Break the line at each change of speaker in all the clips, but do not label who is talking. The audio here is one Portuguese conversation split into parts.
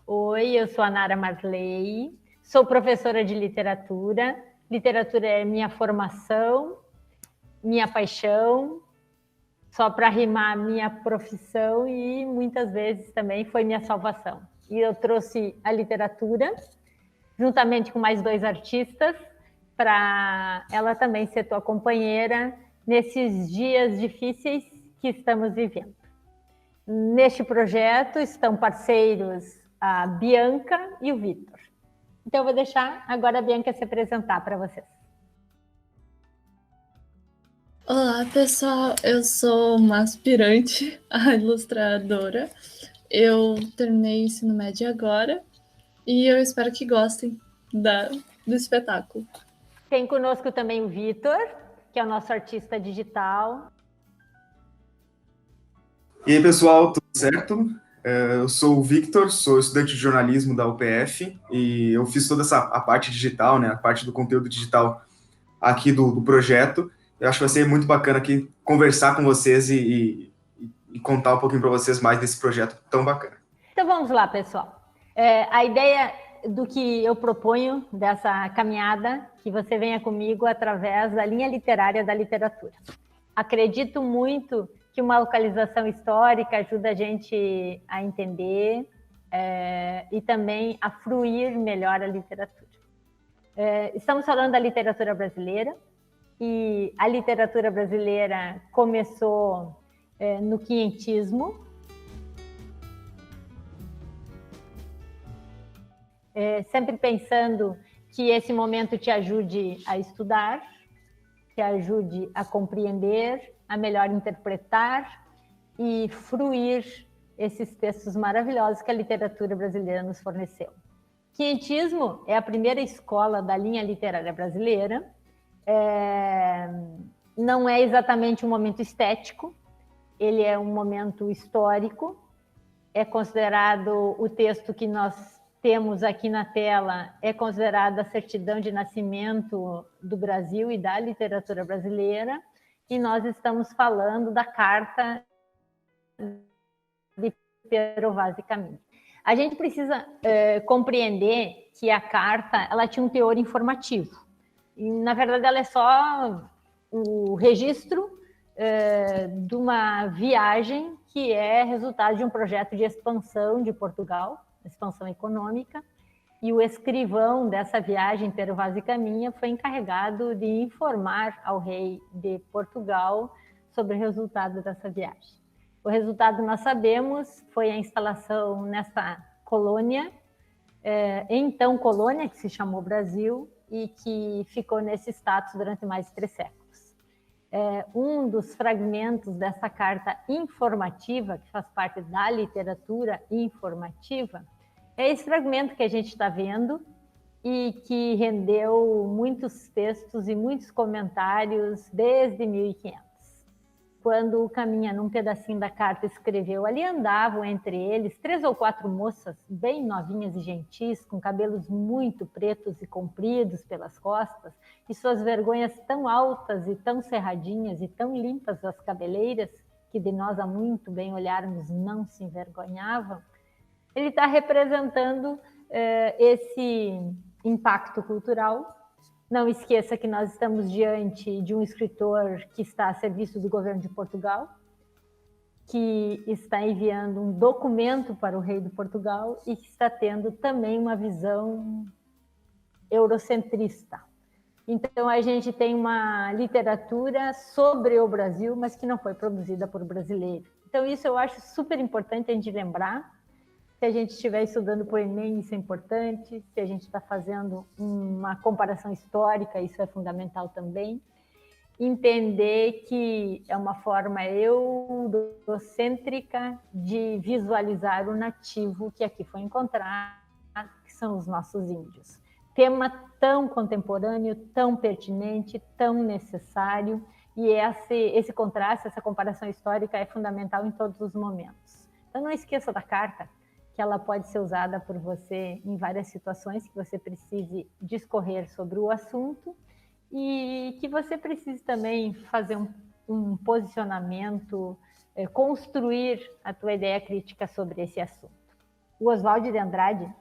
Oi, eu sou a Nara Marley, sou professora de literatura. Literatura é minha formação, minha paixão, só para rimar minha profissão e muitas vezes também foi minha salvação. E eu trouxe a literatura, juntamente com mais 2 artistas, para ela também ser tua companheira nesses dias difíceis que estamos vivendo. Neste projeto estão parceiros a Bianca e o Vitor. Então eu vou deixar agora a Bianca se apresentar para vocês.
Olá, pessoal. Eu sou uma aspirante a ilustradora. Eu terminei o ensino médio agora e eu espero que gostem do espetáculo.
Tem conosco também o Vitor, que é o nosso artista digital.
E aí, pessoal, tudo certo? Eu sou o Victor, sou estudante de jornalismo da UPF e eu fiz toda a parte digital, né, a parte do conteúdo digital aqui do projeto. Eu acho que vai ser muito bacana aqui conversar com vocês e contar um pouquinho para vocês mais desse projeto tão bacana.
Então vamos lá, pessoal. A ideia do que eu proponho dessa caminhada, que você venha comigo através da linha literária da literatura. Acredito muito que uma localização histórica ajuda a gente a entender e também a fruir melhor a literatura. Estamos falando da literatura brasileira, e a literatura brasileira começou no quinhentismo. Sempre pensando que esse momento te ajude a estudar, te ajude a compreender, a melhor interpretar e fruir esses textos maravilhosos que a literatura brasileira nos forneceu. Quinhentismo é a primeira escola da linha literária brasileira. Não é exatamente um momento estético, ele é um momento histórico. É considerado o texto que nós temos aqui na tela, é considerada a certidão de nascimento do Brasil e da literatura brasileira, e nós estamos falando da Carta de Pero Vaz e Caminha. A gente precisa compreender que a carta ela tinha um teor informativo. E, na verdade, ela é só o registro de uma viagem que é resultado de um projeto de expansão de Portugal, expansão econômica, e o escrivão dessa viagem, Pero Vaz e Caminha, foi encarregado de informar ao rei de Portugal sobre o resultado dessa viagem. O resultado, nós sabemos, foi a instalação nessa colônia, então colônia, que se chamou Brasil, e que ficou nesse status durante mais de 3 séculos. Um dos fragmentos dessa carta informativa, que faz parte da literatura informativa, é esse fragmento que a gente está vendo e que rendeu muitos textos e muitos comentários desde 1500. Quando o Caminha, num pedacinho da carta, escreveu, ali andavam entre eles 3 ou 4 moças bem novinhas e gentis, com cabelos muito pretos e compridos pelas costas, e suas vergonhas tão altas e tão cerradinhas e tão limpas as cabeleiras, que de nós a muito bem olharmos não se envergonhavam. Ele está representando esse impacto cultural. Não esqueça que nós estamos diante de um escritor que está a serviço do governo de Portugal, que está enviando um documento para o rei de Portugal e que está tendo também uma visão eurocentrista. Então, a gente tem uma literatura sobre o Brasil, mas que não foi produzida por brasileiros. Então, isso eu acho super importante a gente lembrar. Se a gente estiver estudando para o Enem, isso é importante. Se a gente está fazendo uma comparação histórica, isso é fundamental também. Entender que é uma forma eurocêntrica de visualizar o nativo que aqui foi encontrado, que são os nossos índios. Tema tão contemporâneo, tão pertinente, tão necessário, e esse contraste, essa comparação histórica é fundamental em todos os momentos. Então, não esqueça da carta, que ela pode ser usada por você em várias situações que você precise discorrer sobre o assunto e que você precise também fazer um posicionamento, construir a tua ideia crítica sobre esse assunto. O Oswald de Andrade,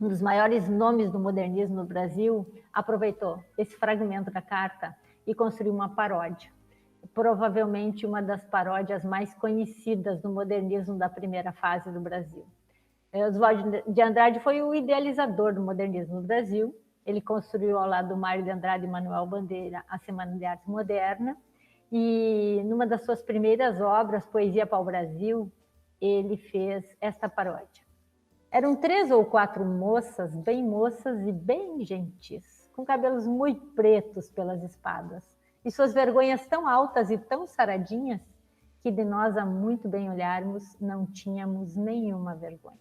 um dos maiores nomes do modernismo no Brasil, aproveitou esse fragmento da carta e construiu uma paródia. Provavelmente uma das paródias mais conhecidas do modernismo da primeira fase do Brasil. Oswald de Andrade foi o idealizador do modernismo no Brasil. Ele construiu ao lado do Mário de Andrade e Manuel Bandeira a Semana de Arte Moderna, e numa das suas primeiras obras, Poesia para o Brasil, ele fez esta paródia. Eram 3 ou 4 moças e bem gentis, com cabelos muito pretos pelas espadas, e suas vergonhas tão altas e tão saradinhas, que de nós, a muito bem olharmos, não tínhamos nenhuma vergonha.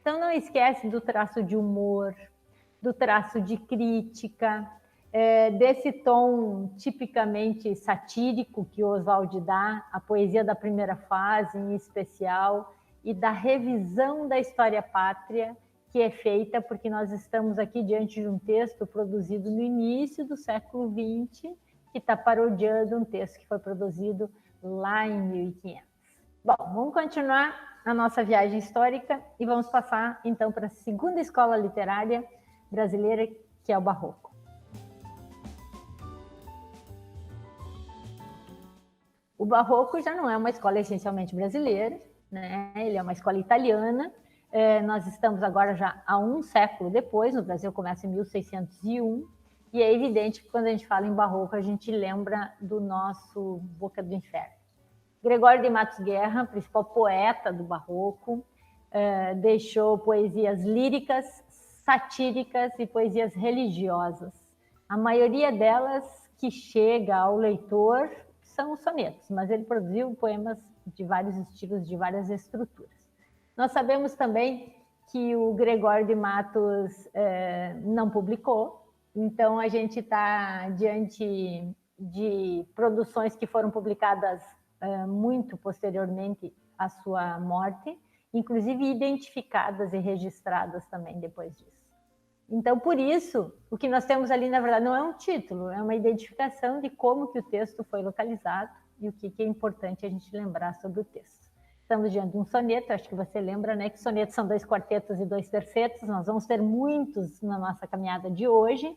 Então não esquece do traço de humor, do traço de crítica, desse tom tipicamente satírico que o Oswald dá, a poesia da primeira fase em especial, e da revisão da história pátria que é feita porque nós estamos aqui diante de um texto produzido no início do século XX, que está parodiando um texto que foi produzido lá em 1500. Bom, vamos continuar a nossa viagem histórica e vamos passar então para a segunda escola literária brasileira, que é o Barroco. O Barroco já não é uma escola essencialmente brasileira, né? Ele é uma escola italiana. Nós estamos agora já há um século depois, no Brasil começa em 1601, e é evidente que quando a gente fala em Barroco, a gente lembra do nosso Boca do Inferno. Gregório de Matos Guerra, principal poeta do Barroco, deixou poesias líricas, satíricas e poesias religiosas. A maioria delas que chega ao leitor são os sonetos, mas ele produziu poemas de vários estilos, de várias estruturas. Nós sabemos também que o Gregório de Matos não publicou, então a gente está diante de produções que foram publicadas muito posteriormente à sua morte, inclusive identificadas e registradas também depois disso. Então, por isso, o que nós temos ali, na verdade, não é um título, é uma identificação de como que o texto foi localizado e o que é importante a gente lembrar sobre o texto. Estamos diante de um soneto, acho que você lembra, né, que sonetos são 2 quartetos e 2 tercetos, nós vamos ter muitos na nossa caminhada de hoje,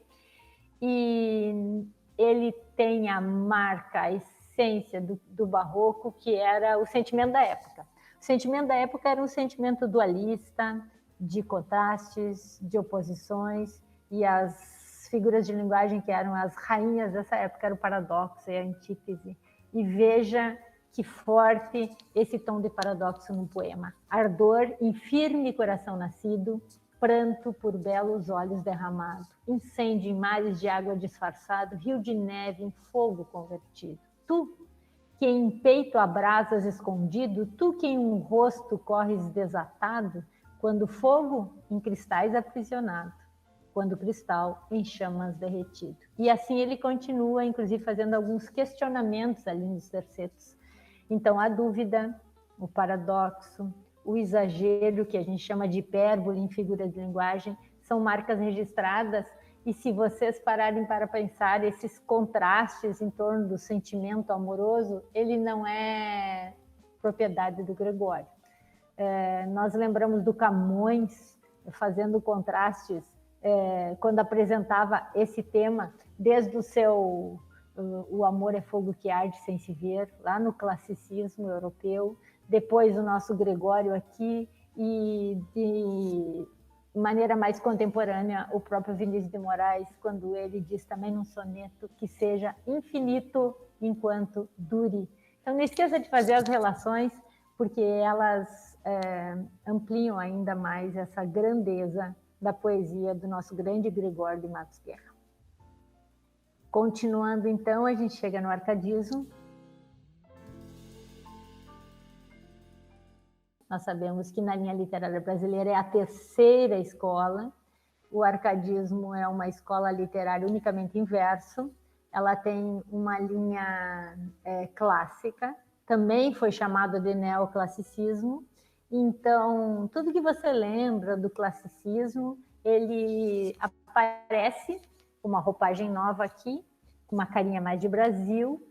e ele tem a marca, a essência do Barroco, que era o sentimento da época. O sentimento da época era um sentimento dualista, de contrastes, de oposições, e as figuras de linguagem que eram as rainhas dessa época eram o paradoxo e a antítese. E veja que forte esse tom de paradoxo no poema. Ardor em firme coração nascido, pranto por belos olhos derramado, incêndio em mares de água disfarçado, rio de neve em fogo convertido. Tu, que em peito abrasas escondido, tu que em um rosto corres desatado, quando fogo em cristais aprisionado, quando cristal em chamas derretido. E assim ele continua, inclusive fazendo alguns questionamentos ali nos tercetos. Então a dúvida, o paradoxo, o exagero, que a gente chama de hipérbole em figura de linguagem, são marcas registradas, e se vocês pararem para pensar, esses contrastes em torno do sentimento amoroso, ele não é propriedade do Gregório. Nós lembramos do Camões fazendo contrastes quando apresentava esse tema, desde o seu O Amor é Fogo que Arde Sem Se Ver, lá no classicismo europeu, depois o nosso Gregório aqui, e de maneira mais contemporânea o próprio Vinícius de Moraes, quando ele diz também num soneto que seja infinito enquanto dure. Então não esqueça de fazer as relações, porque elas ampliam ainda mais essa grandeza da poesia do nosso grande Gregório de Matos Guerra. Continuando, então, a gente chega no arcadismo. Nós sabemos que na linha literária brasileira é a terceira escola. O arcadismo é uma escola literária unicamente em verso. Ela tem uma linha clássica, também foi chamada de neoclassicismo. Então, tudo que você lembra do classicismo, ele aparece com uma roupagem nova aqui, com uma carinha mais de Brasil,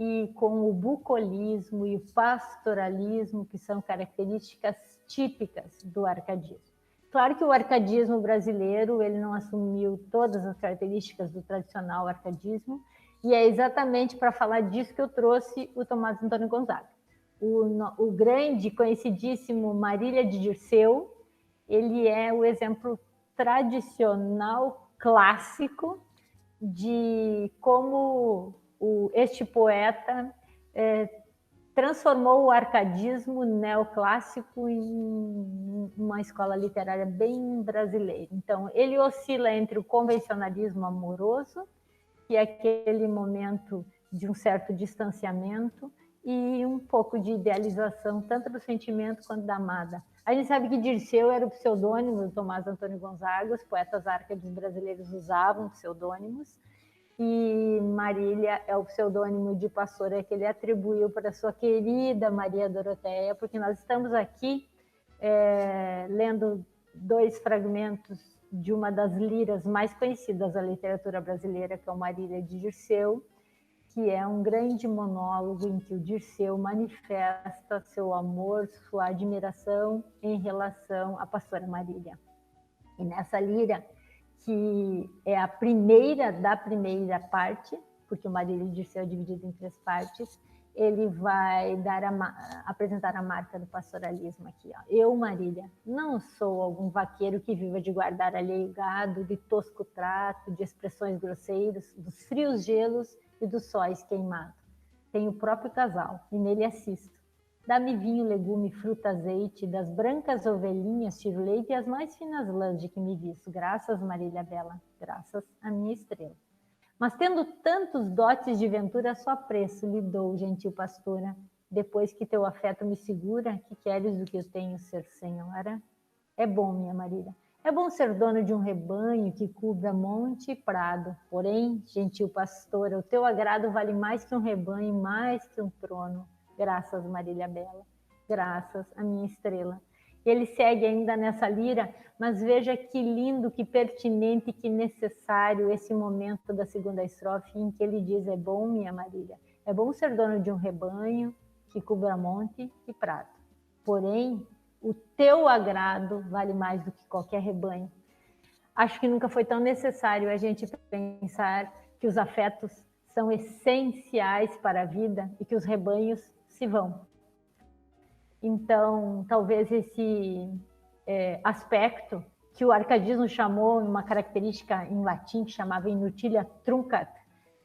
e com o bucolismo e o pastoralismo, que são características típicas do arcadismo. Claro que o arcadismo brasileiro ele não assumiu todas as características do tradicional arcadismo, e é exatamente para falar disso que eu trouxe o Tomás Antônio Gonzaga. O grande, conhecidíssimo Marília de Dirceu, ele é o exemplo tradicional, clássico, de como este poeta transformou o arcadismo neoclássico em uma escola literária bem brasileira. Então, ele oscila entre o convencionalismo amoroso, que é aquele momento de um certo distanciamento, e um pouco de idealização, tanto do sentimento quanto da amada. A gente sabe que Dirceu era o pseudônimo do Tomás Antônio Gonzaga, os poetas árcades brasileiros usavam pseudônimos, e Marília é o pseudônimo de pastora que ele atribuiu para sua querida Maria Doroteia, porque nós estamos aqui lendo 2 fragmentos de uma das liras mais conhecidas da literatura brasileira, que é o Marília de Dirceu, que é um grande monólogo em que o Dirceu manifesta seu amor, sua admiração em relação à pastora Marília. E nessa lira, que é a primeira da primeira parte, porque o Marília de Dirceu é dividido em 3 partes, ele vai apresentar a marca do pastoralismo aqui. Ó. Eu, Marília, não sou algum vaqueiro que viva de guardar alheio gado, de tosco trato, de expressões grosseiras, dos frios gelos e dos sóis queimados. Tenho o próprio casal e nele assisto. Dá-me vinho, legume, fruta, azeite, das brancas ovelhinhas tiro leite e as mais finas lãs de que me visto. Graças, Marília Bela, graças à minha estrela. Mas tendo tantos dotes de ventura, só preço lhe dou, gentil pastora. Depois que teu afeto me segura, que queres do que eu tenho ser senhora? É bom, minha Marília, é bom ser dono de um rebanho que cubra monte e prado. Porém, gentil pastora, o teu agrado vale mais que um rebanho, mais que um trono. Graças, Marília Bela, graças à minha estrela. Ele segue ainda nessa lira, mas veja que lindo, que pertinente, que necessário esse momento da segunda estrofe em que ele diz: é bom, minha Marília, é bom ser dono de um rebanho que cubra monte e prado. Porém, o teu agrado vale mais do que qualquer rebanho. Acho que nunca foi tão necessário a gente pensar que os afetos são essenciais para a vida e que os rebanhos se vão. Então, talvez esse aspecto que o arcadismo chamou, numa característica em latim que chamava inutilia truncat,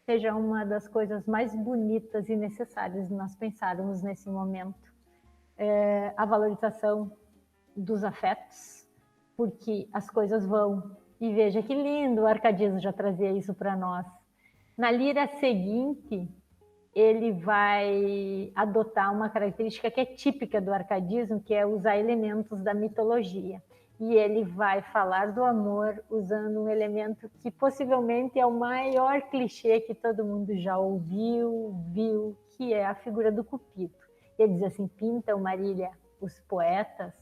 seja uma das coisas mais bonitas e necessárias de nós pensarmos nesse momento. A valorização dos afetos, porque as coisas vão. E veja que lindo, o arcadismo já trazia isso para nós. Na lira seguinte, ele vai adotar uma característica que é típica do arcadismo, que é usar elementos da mitologia. E ele vai falar do amor usando um elemento que possivelmente é o maior clichê que todo mundo já ouviu, viu, que é a figura do Cupido. Ele diz assim: pintam, Marília, os poetas,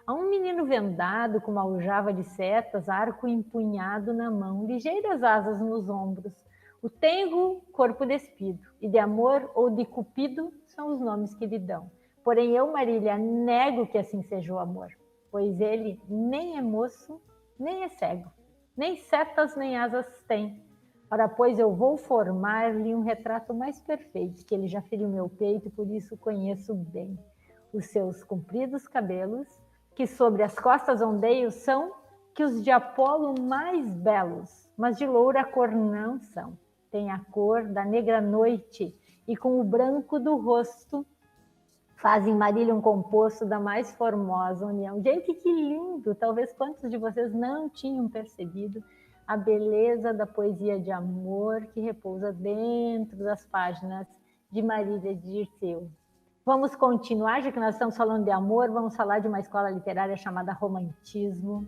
a um menino vendado com uma aljava de setas, arco empunhado na mão, ligeiras asas nos ombros, o tenro corpo despido, e de amor ou de Cupido são os nomes que lhe dão. Porém eu, Marília, nego que assim seja o amor, pois ele nem é moço, nem é cego, nem setas nem asas tem. Ora, pois eu vou formar-lhe um retrato mais perfeito, que ele já feriu meu peito, por isso conheço bem. Os seus compridos cabelos, que sobre as costas ondeiam, são que os de Apolo mais belos, mas de loura a cor não são. Tem a cor da negra noite, e com o branco do rosto fazem Marília um composto da mais formosa união. Gente, que lindo! Talvez quantos de vocês não tinham percebido a beleza da poesia de amor que repousa dentro das páginas de Marília de Dirceu. Vamos continuar, já que nós estamos falando de amor, vamos falar de uma escola literária chamada Romantismo.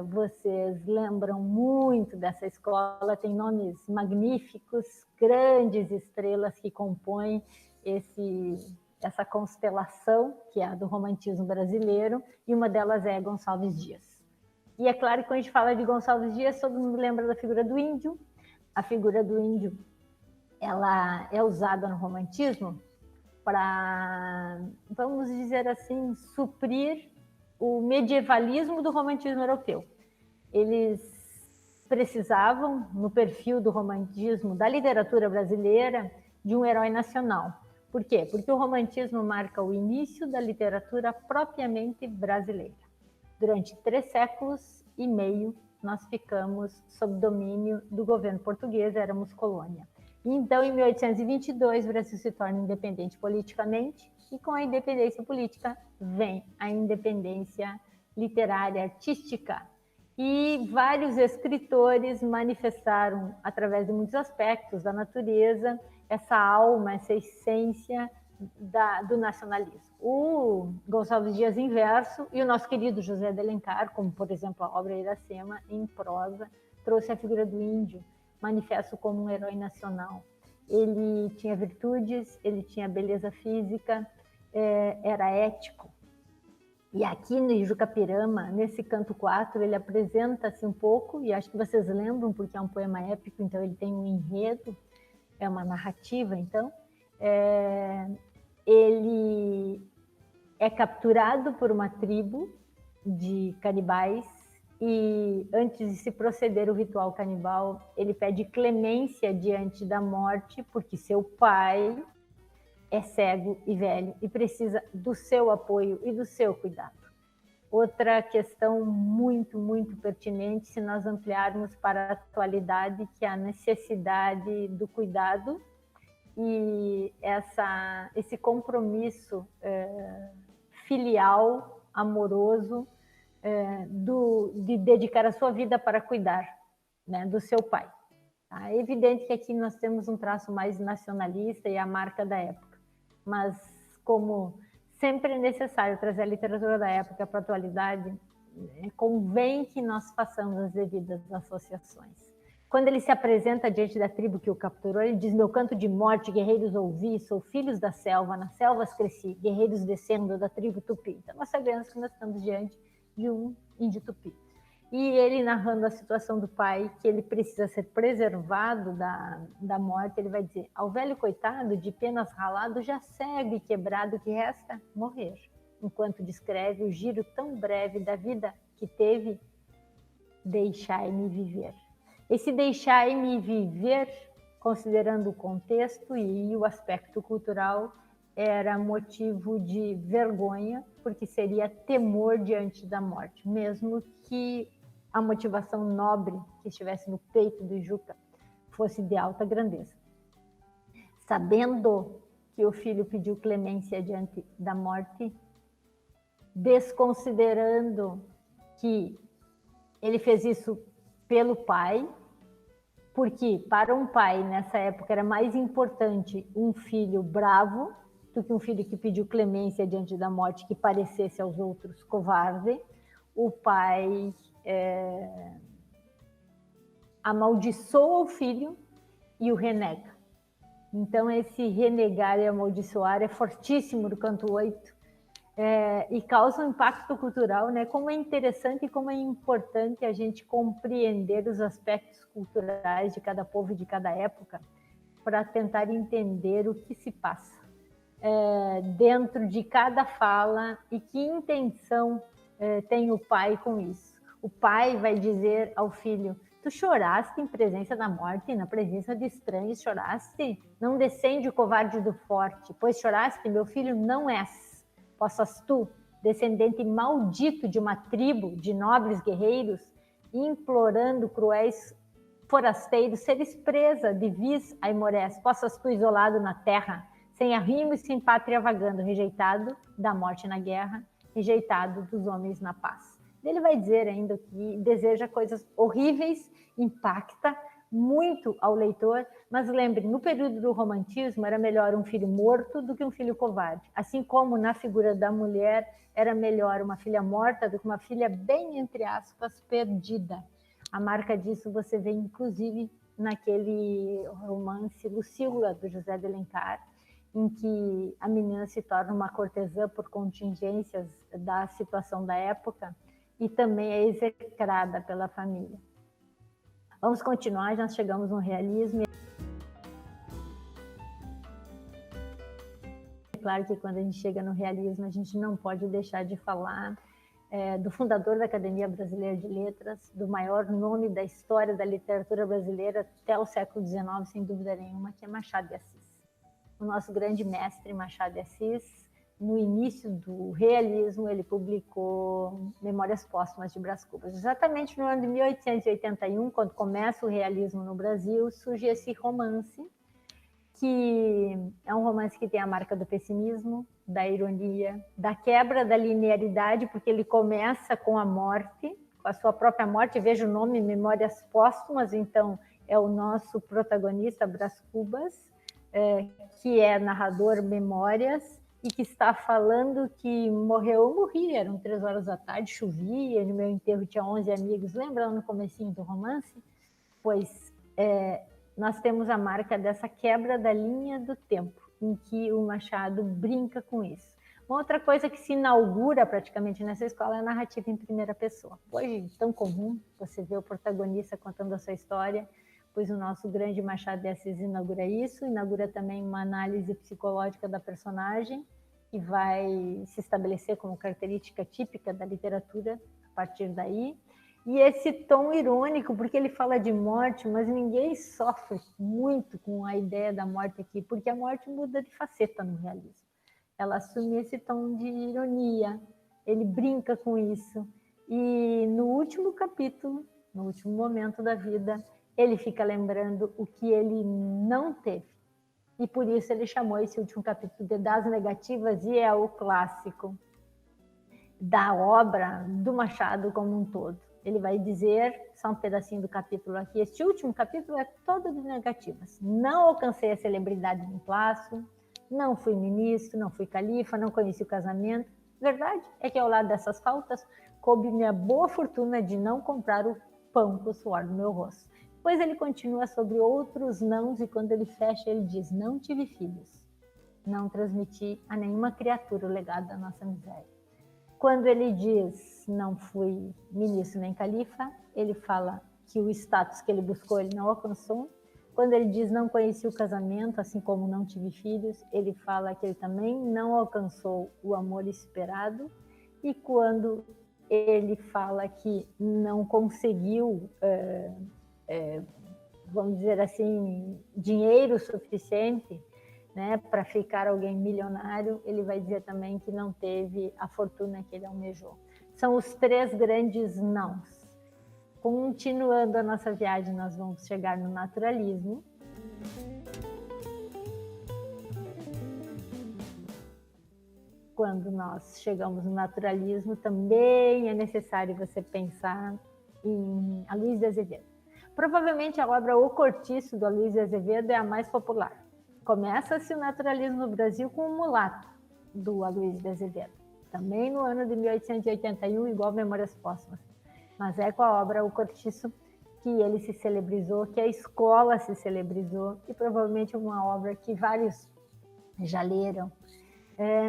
Vocês lembram muito dessa escola, tem nomes magníficos, grandes estrelas que compõem essa constelação, que é a do romantismo brasileiro, e uma delas é Gonçalves Dias. E é claro que quando a gente fala de Gonçalves Dias, todo mundo lembra da figura do índio. A figura do índio, ela é usada no romantismo para, vamos dizer assim, suprir o medievalismo do romantismo europeu. Eles precisavam, no perfil do romantismo, da literatura brasileira, de um herói nacional. Por quê? Porque o romantismo marca o início da literatura propriamente brasileira. Durante 3 séculos e meio, nós ficamos sob domínio do governo português, éramos colônia. Então, em 1822, o Brasil se torna independente politicamente, e com a independência política vem a independência literária, artística. E vários escritores manifestaram, através de muitos aspectos da natureza, essa alma, essa essência do nacionalismo. O Gonçalves Dias em verso e o nosso querido José de Alencar, como por exemplo a obra Iracema, em prosa, trouxe a figura do índio, manifesto como um herói nacional. Ele tinha virtudes, ele tinha beleza física, era ético. E aqui no Ijucapirama, nesse canto 4, ele apresenta-se um pouco, e acho que vocês lembram, porque é um poema épico, então ele tem um enredo, é uma narrativa, então. Ele é capturado por uma tribo de canibais e, antes de se proceder o ritual canibal, ele pede clemência diante da morte, porque seu pai é cego e velho e precisa do seu apoio e do seu cuidado. Outra questão muito, muito pertinente, se nós ampliarmos para a atualidade, que é a necessidade do cuidado e esse compromisso filial, amoroso, de dedicar a sua vida para cuidar, né, do seu pai. Tá? É evidente que aqui nós temos um traço mais nacionalista e a marca da época, mas como sempre é necessário trazer a literatura da época para a atualidade, convém que nós façamos as devidas associações. Quando ele se apresenta diante da tribo que o capturou, ele diz: meu canto de morte, guerreiros ouvi, sou filhos da selva, nas selvas cresci, guerreiros descendo da tribo Tupi. Então nós sabemos que nós estamos diante de um índio Tupi. E ele narrando a situação do pai, que ele precisa ser preservado da morte, ele vai dizer: ao velho coitado, de penas ralado, já cego e quebrado, que resta morrer. Enquanto descreve o giro tão breve da vida que teve, deixai-me viver. Esse deixai-me viver, considerando o contexto e o aspecto cultural, era motivo de vergonha, porque seria temor diante da morte, mesmo que a motivação nobre que estivesse no peito do Juca fosse de alta grandeza. Sabendo que o filho pediu clemência diante da morte, desconsiderando que ele fez isso pelo pai, porque para um pai nessa época era mais importante um filho bravo do que um filho que pediu clemência diante da morte, que parecesse aos outros covarde. O pai amaldiçoa o filho e o renega. Então esse renegar e amaldiçoar é fortíssimo no canto 8, e causa um impacto cultural, né? Como é interessante e como é importante a gente compreender os aspectos culturais de cada povo e de cada época para tentar entender o que se passa dentro de cada fala e que intenção tem o pai com isso. O pai vai dizer ao filho: tu choraste em presença da morte, na presença de estranhos choraste? Não descende o covarde do forte, pois choraste, meu filho, não és. Possas tu, descendente maldito de uma tribo de nobres guerreiros, implorando cruéis forasteiros, seres presa de vis aimorés, possas tu, isolado na terra, sem arrimo e sem pátria vagando, rejeitado da morte na guerra, rejeitado dos homens na paz. Ele vai dizer ainda que deseja coisas horríveis, impacta muito ao leitor, mas lembre, no período do romantismo era melhor um filho morto do que um filho covarde, assim como na figura da mulher era melhor uma filha morta do que uma filha bem, entre aspas, perdida. A marca disso você vê inclusive naquele romance Lucília, do José de Alencar, em que a menina se torna uma cortesã por contingências da situação da época, e também é execrada pela família. Vamos continuar, já chegamos no realismo. É claro que quando a gente chega no realismo, a gente não pode deixar de falar do fundador da Academia Brasileira de Letras, do maior nome da história da literatura brasileira até o século XIX, sem dúvida nenhuma, que é Machado de Assis. O nosso grande mestre Machado de Assis, no início do realismo, ele publicou Memórias Póstumas de Brás Cubas. Exatamente no ano de 1881, quando começa o realismo no Brasil, surge esse romance, que é um romance que tem a marca do pessimismo, da ironia, da quebra da linearidade, porque ele começa com a morte, com a sua própria morte. Veja o nome, Memórias Póstumas, então é o nosso protagonista, Brás Cubas, que é narrador Memórias, e que está falando que morreu. Eu morri, eram 3 horas da tarde, chovia, no meu enterro tinha 11 amigos. Lembra no comecinho do romance? Pois nós temos a marca dessa quebra da linha do tempo, em que o Machado brinca com isso. Uma outra coisa que se inaugura praticamente nessa escola é a narrativa em primeira pessoa. Hoje, tão comum você ver o protagonista contando a sua história, pois o nosso grande Machado de Assis inaugura isso, inaugura também uma análise psicológica da personagem, que vai se estabelecer como característica típica da literatura a partir daí. E esse tom irônico, porque ele fala de morte, mas ninguém sofre muito com a ideia da morte aqui, porque a morte muda de faceta no realismo. Ela assume esse tom de ironia, ele brinca com isso. E no último capítulo, no último momento da vida, ele fica lembrando o que ele não teve. E por isso ele chamou esse último capítulo de Das Negativas, e é o clássico da obra do Machado como um todo. Ele vai dizer, só um pedacinho do capítulo aqui, este último capítulo é todo de negativas. Não alcancei a celebridade no palácio, não fui ministro, não fui califa, não conheci o casamento. Verdade é que ao lado dessas faltas, coube-me a boa fortuna de não comprar o pão com o suor do meu rosto. Depois ele continua sobre outros nãos, e quando ele fecha, ele diz: não tive filhos, não transmiti a nenhuma criatura o legado da nossa miséria. Quando ele diz: não fui ministro nem califa, ele fala que o status que ele buscou ele não alcançou. Quando ele diz: não conheci o casamento, assim como não tive filhos, ele fala que ele também não alcançou o amor esperado. E quando ele fala que não conseguiu vamos dizer assim, dinheiro suficiente, né, para ficar alguém milionário, ele vai dizer também que não teve a fortuna que ele almejou. São os 3 grandes nãos. Continuando a nossa viagem, nós vamos chegar no naturalismo. Quando nós chegamos no naturalismo, também é necessário você pensar em Aloysio de Azevedo. Provavelmente a obra O Cortiço, do Aloysio de Azevedo, é a mais popular. Começa-se o naturalismo no Brasil com O Mulato, do Aloysio de Azevedo. Também no ano de 1881, igual Memórias Póstumas. Mas é com a obra O Cortiço que ele se celebrizou, que a escola se celebrizou, e provavelmente uma obra que vários já leram.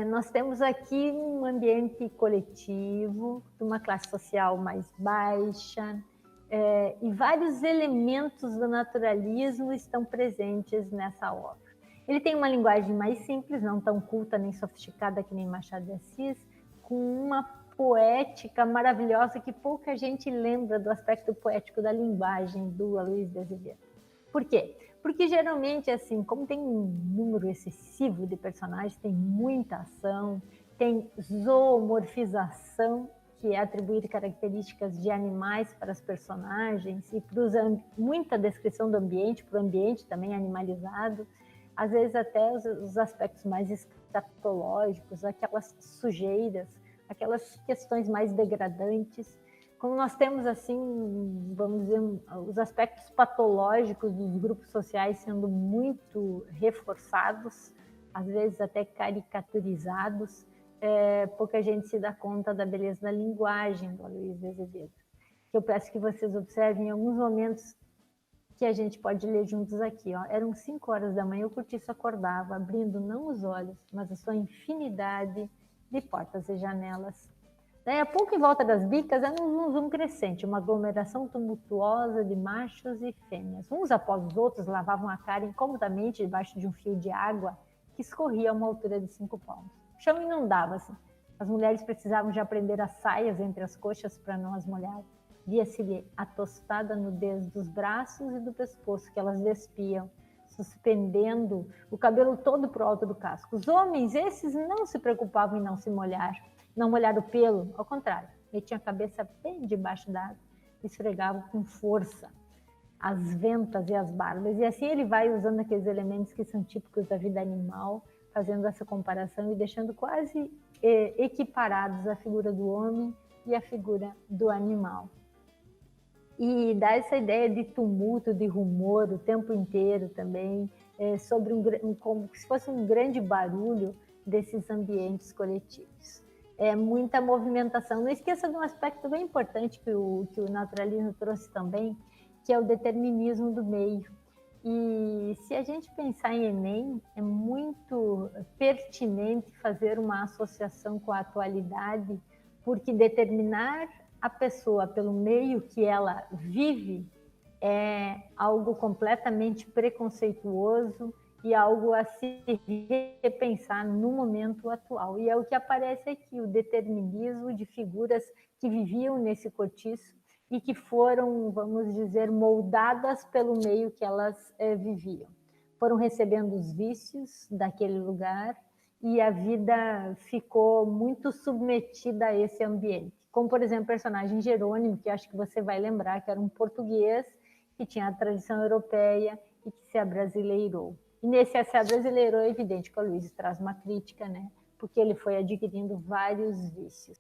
Nós temos aqui um ambiente coletivo, de uma classe social mais baixa, e vários elementos do naturalismo estão presentes nessa obra. Ele tem uma linguagem mais simples, não tão culta nem sofisticada que nem Machado de Assis, com uma poética maravilhosa que pouca gente lembra do aspecto poético da linguagem do Aloysio de Azevedo. Por quê? Porque geralmente, assim, como tem um número excessivo de personagens, tem muita ação, tem zoomorfização, que é atribuir características de animais para as personagens, e muita descrição do ambiente, para o ambiente também animalizado, às vezes até os aspectos mais escatológicos, aquelas sujeiras, aquelas questões mais degradantes. Como nós temos, assim, vamos dizer, os aspectos patológicos dos grupos sociais sendo muito reforçados, às vezes até caricaturizados, pouca gente se dá conta da beleza da linguagem do Aloysio de Azevedo. Eu peço que vocês observem alguns momentos que a gente pode ler juntos aqui. Ó. Eram 5 horas da manhã, o cortiço acordava, abrindo não os olhos, mas a sua infinidade de portas e janelas. Daí a pouco em volta das bicas era um zum crescente, uma aglomeração tumultuosa de machos e fêmeas. Uns após os outros lavavam a cara incomodamente debaixo de um fio de água que escorria a uma altura de 5 palmos. O chão inundava-se. As mulheres precisavam já prender as saias entre as coxas para não as molhar. Via-se-lhe a tostada nudez dos braços e do pescoço que elas despiam, suspendendo o cabelo todo para o alto do casco. Os homens, esses, não se preocupavam em não se molhar. Não molhar o pelo, ao contrário, metiam a cabeça bem debaixo d'água e esfregavam com força as ventas e as barbas. E assim ele vai usando aqueles elementos que são típicos da vida animal, fazendo essa comparação e deixando quase equiparados a figura do homem e a figura do animal. E dá essa ideia de tumulto, de rumor o tempo inteiro também, sobre como se fosse um grande barulho desses ambientes coletivos. Muita movimentação. Não esqueça de um aspecto bem importante que o naturalismo trouxe também, que é o determinismo do meio. E se a gente pensar em Enem, é muito pertinente fazer uma associação com a atualidade, porque determinar a pessoa pelo meio que ela vive é algo completamente preconceituoso e algo a se repensar no momento atual. E é o que aparece aqui, o determinismo de figuras que viviam nesse cortiço e que foram, vamos dizer, moldadas pelo meio que elas viviam. Foram recebendo os vícios daquele lugar e a vida ficou muito submetida a esse ambiente. Como, por exemplo, o personagem Jerônimo, que acho que você vai lembrar, que era um português que tinha a tradição europeia e que se abrasileirou. E nesse se abrasileirou, é evidente que o Luiz traz uma crítica, né? Porque ele foi adquirindo vários vícios.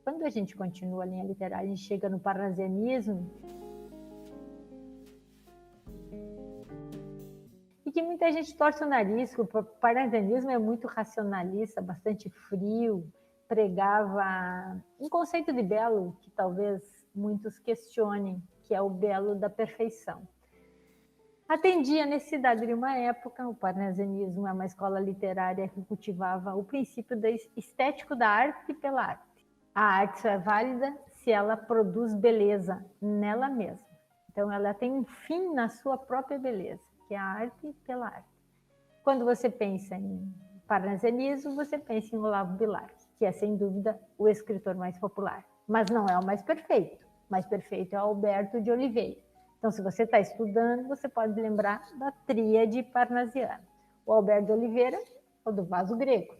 Quando a gente continua a linha literária, a gente chega no parnasianismo, e que muita gente torce o nariz, que o parnasianismo é muito racionalista, bastante frio, pregava um conceito de belo que talvez muitos questionem, que é o belo da perfeição. Atendia a necessidade de uma época, o parnasianismo é uma escola literária que cultivava o princípio estético da arte pela arte. A arte só é válida se ela produz beleza nela mesma. Então, ela tem um fim na sua própria beleza, que é a arte pela arte. Quando você pensa em parnasianismo, você pensa em Olavo Bilac, que é, sem dúvida, o escritor mais popular. Mas não é o mais perfeito. O mais perfeito é Alberto de Oliveira. Então, se você está estudando, você pode lembrar da tríade parnasiana. O Alberto de Oliveira é o do vaso grego.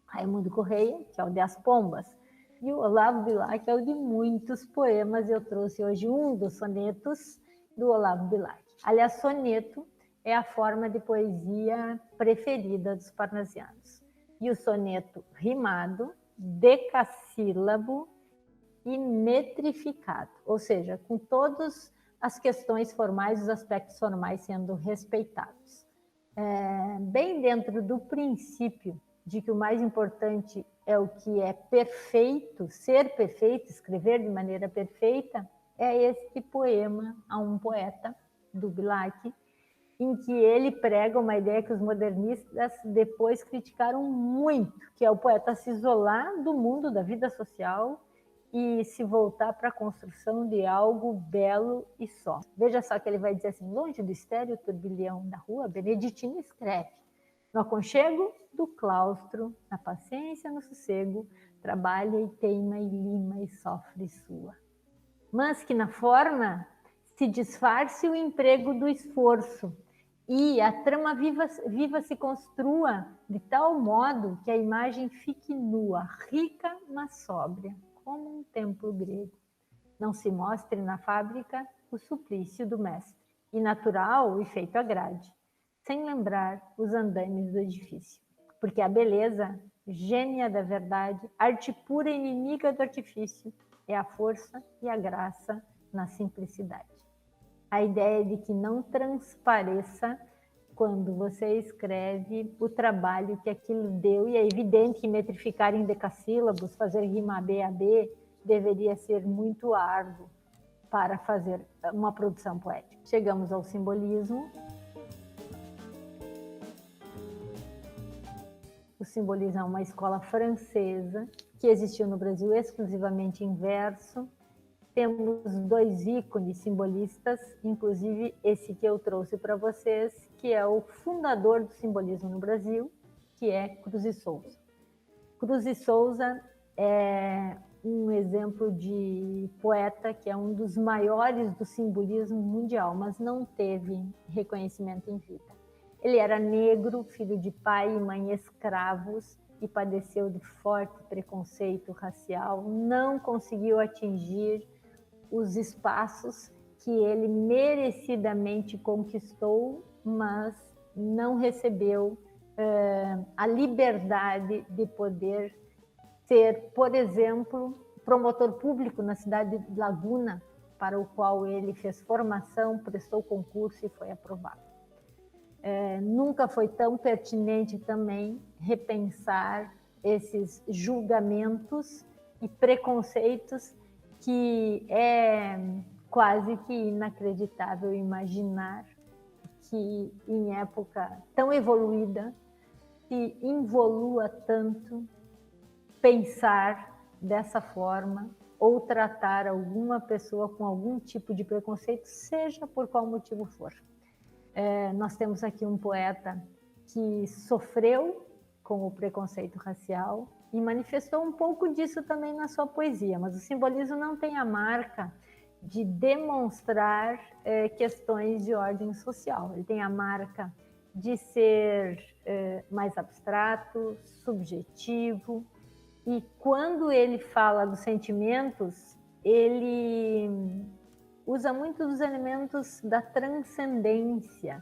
Raimundo Correia, que é o de As Pombas. E o Olavo Bilac é o de muitos poemas. Eu trouxe hoje um dos sonetos do Olavo Bilac. Aliás, soneto é a forma de poesia preferida dos parnasianos. E o soneto rimado, decassílabo e metrificado, ou seja, com todas as questões formais, os aspectos formais sendo respeitados. Bem dentro do princípio de que o mais importante é o que é perfeito, ser perfeito, escrever de maneira perfeita, é este poema a um poeta, do Bilac, em que ele prega uma ideia que os modernistas depois criticaram muito, que é o poeta se isolar do mundo da vida social e se voltar para a construção de algo belo e só. Veja só que ele vai dizer assim: longe do estéril turbilhão da rua, Beneditino escreve: no aconchego do claustro, na paciência, no sossego, trabalha e teima e lima e sofre sua. Mas que na forma se disfarce o emprego do esforço e a trama viva se construa de tal modo que a imagem fique nua, rica, mas sóbria, como um templo grego. Não se mostre na fábrica o suplício do mestre, e natural o efeito agrade, sem lembrar os andaimes do edifício. Porque a beleza, gênia da verdade, arte pura e inimiga do artifício, é a força e a graça na simplicidade. A ideia de que não transpareça quando você escreve o trabalho que aquilo deu, e é evidente que metrificar em decassílabos, fazer rima B a B, deveria ser muito árduo para fazer uma produção poética. Chegamos ao simbolismo. O simbolismo é uma escola francesa que existiu no Brasil exclusivamente em verso. Temos 2 ícones simbolistas, inclusive esse que eu trouxe para vocês, que é o fundador do simbolismo no Brasil, que é Cruz e Souza. Cruz e Souza é um exemplo de poeta que é um dos maiores do simbolismo mundial, mas não teve reconhecimento em vida. Ele era negro, filho de pai e mãe escravos, e padeceu de forte preconceito racial, não conseguiu atingir os espaços que ele merecidamente conquistou, mas não recebeu a liberdade de poder ser, por exemplo, promotor público na cidade de Laguna, para o qual ele fez formação, prestou concurso e foi aprovado. Nunca foi tão pertinente também repensar esses julgamentos e preconceitos que é quase que inacreditável imaginar que em época tão evoluída se involua tanto pensar dessa forma ou tratar alguma pessoa com algum tipo de preconceito, seja por qual motivo for. Nós temos aqui um poeta que sofreu com o preconceito racial e manifestou um pouco disso também na sua poesia, mas o simbolismo não tem a marca de demonstrar questões de ordem social. Ele tem a marca de ser mais abstrato, subjetivo, e quando ele fala dos sentimentos, ele usa muito dos elementos da transcendência,